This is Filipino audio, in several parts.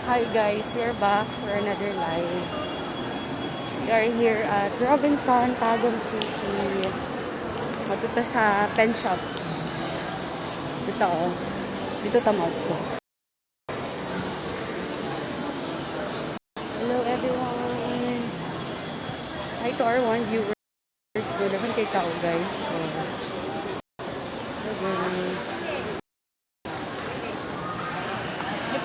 Hi guys, we're back for another live. We are here at Robinson, Tagum City. Matuta sa pen shop. Dito oh. Dito tamad ko. Hello everyone. Hi to our one viewers. Good naman kay Kao guys. Oh. Hello guys.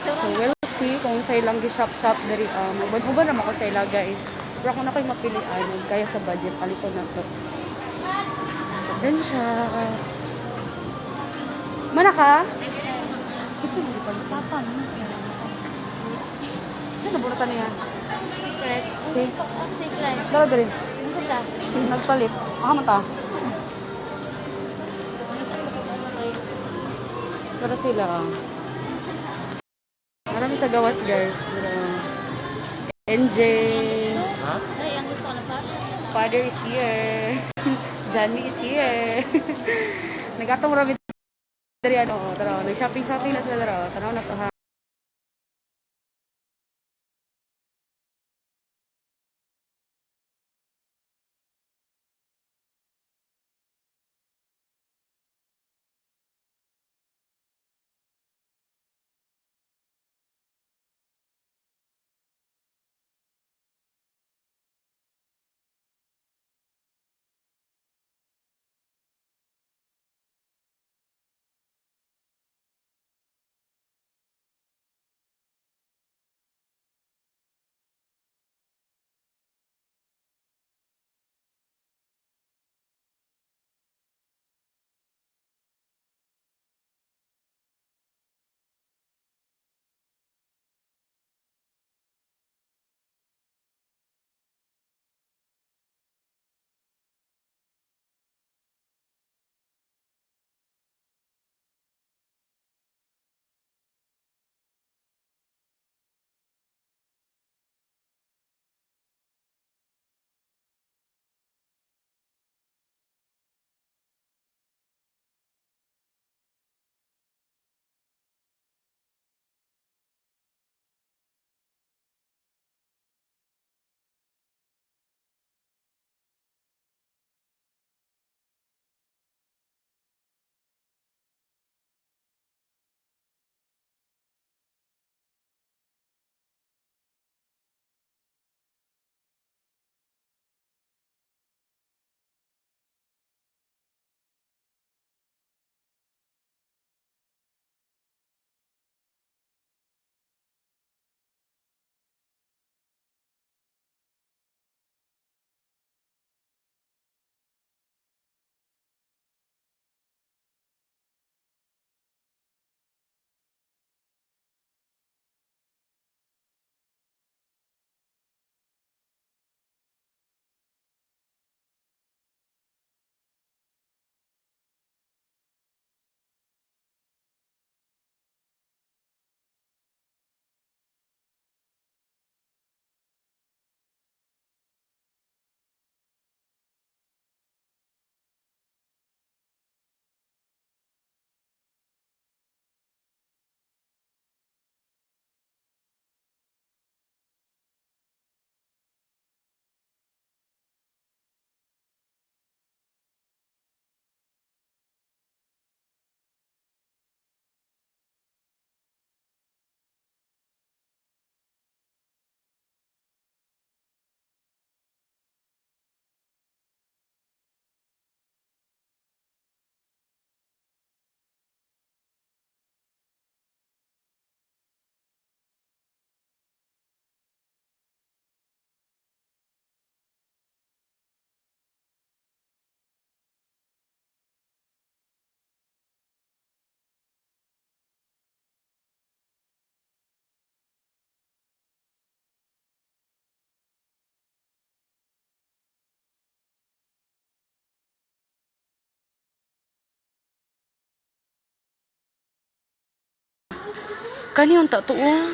So we'll see kung sa ilang gi-shop dari magban-uban naman ko sa ila guys. Pero ako na kayo mapilian kaya sa budget aliko na to. So then siya. Mana ka? Kasi hindi pa tapan. Saan nabunatan niya? Secret. Secret. Daro dali. Ano siya? Nagpalit. Man ta. Para sila. Marami sa gawas guys. NJ. Ay, ang gusto ko na fashion. Father is here. Johnny is here. Nagatong marami dari tara, nag-shopping na sila daro. Tanaw na to ha. Kani yung tattoo oh.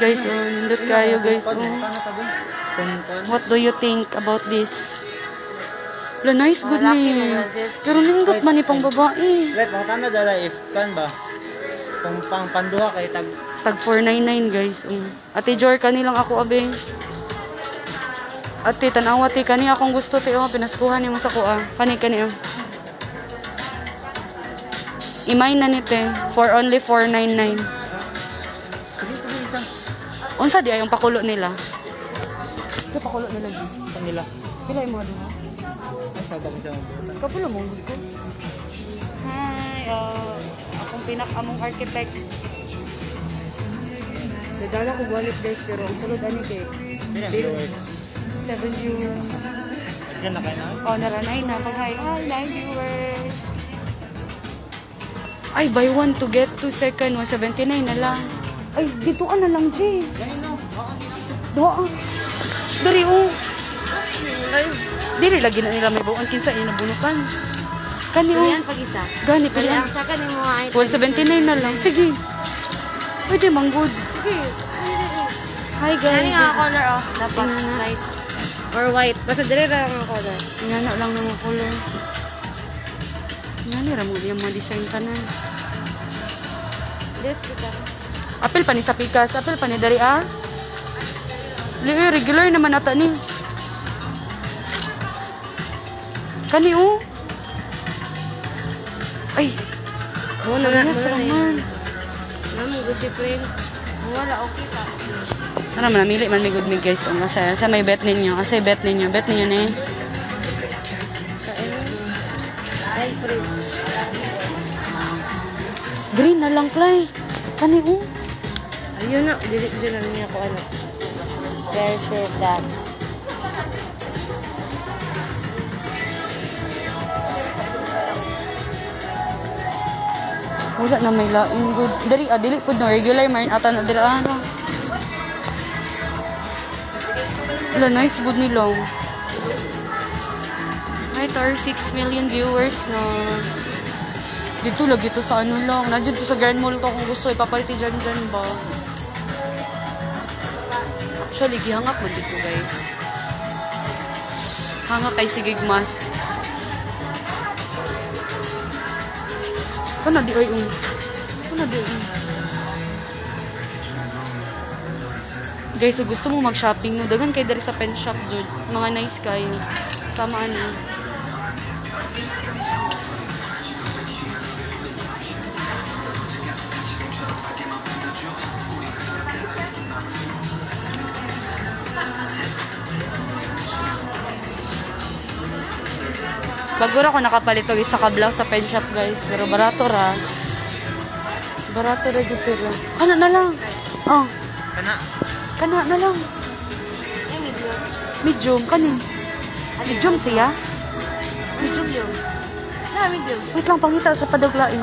Guys, nindot kayo guys oh. What do you think about this? La nice good ni. Pero nindot man ni pang babae. Wait, makatanda dala if kan ba? Kung pang panduha kay tag Tag 499 guys. Ate Jor, kanilang ako abe. Ate, tanawa ti kani akong gusto ti pinaskuhan mo sa kuha. Kani. Imay na ni te for only 499. Unsa di ay yung pakulo nila? Sa pakulo nila di. kanila. Pila mo duha? Asa ba siya mabutan? Kapulo mo gusto. Hi, akong pinakamong architect. Dadala ko wallet guys pero ang sulod ani kay Hindi na viewers. 7 viewers. Diyan na kayo na? Oh, naranay na. Pag-hi. Hi, 9 viewers. Ay, buy one to get two second. 179 na lang. Ay, dito na lang, Jay. Doa. Dari, Ay, dili lagi na nila may buwan. Kinsa na nabunukan. Kani, Pilihan pag isa. Gani, Pili pilihan. ang saka ni mo ay. 179 na lang. Sige. Pwede, mang good. Sige. Hi, guys. Ano nga color oh? Dapat Tingnan. light or white. Basta dire ra ang color. Ingana lang ng mga color. Ingani ra mo yung mga design tanan. This kita. Apil pa ni sa pikas, apil pa ni dari regular naman ata ni. Kani Ay, Mo na yes naman. Namu Gucci print. Wala okay ta. Sana man namili man may good mig guys. Sa may bet ninyo, kasi bet ninyo ni. Ay print. Green na lang Clay. Kani Ayun na, dili na niya ko ano. Perfect that. Wala na may laing good. Dili pud no regular man ata na dira Wala nice good nila. Hi, 6 million viewers na. Dito lagi to sa ano lang. Nandiyan to sa Grand Mall ko kung gusto ipapaliti dyan ba. Actually, gihangak mo dito guys. Hangak kay Sigigmas. Kana di ay Guys, so gusto mo mag-shopping no, dagan kay dari sa pen shop jud. Mga nice kayo. Sama ani. Bagura ko nakapalit og isa ka blouse sa pen shop guys, pero barato ra. Barato ra jud sila. Kana na lang. Oh, Kana. kana na lang. Ay medium. Medium kanin. Medium siya. Medium yun. Na medium. Wait lang pangita sa padaglain.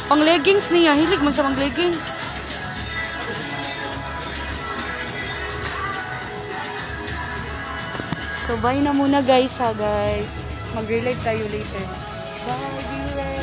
Pang leggings niya, hilig man sa pang leggings. So bye na muna guys ha guys. Mag-relive tayo later. Bye viewers.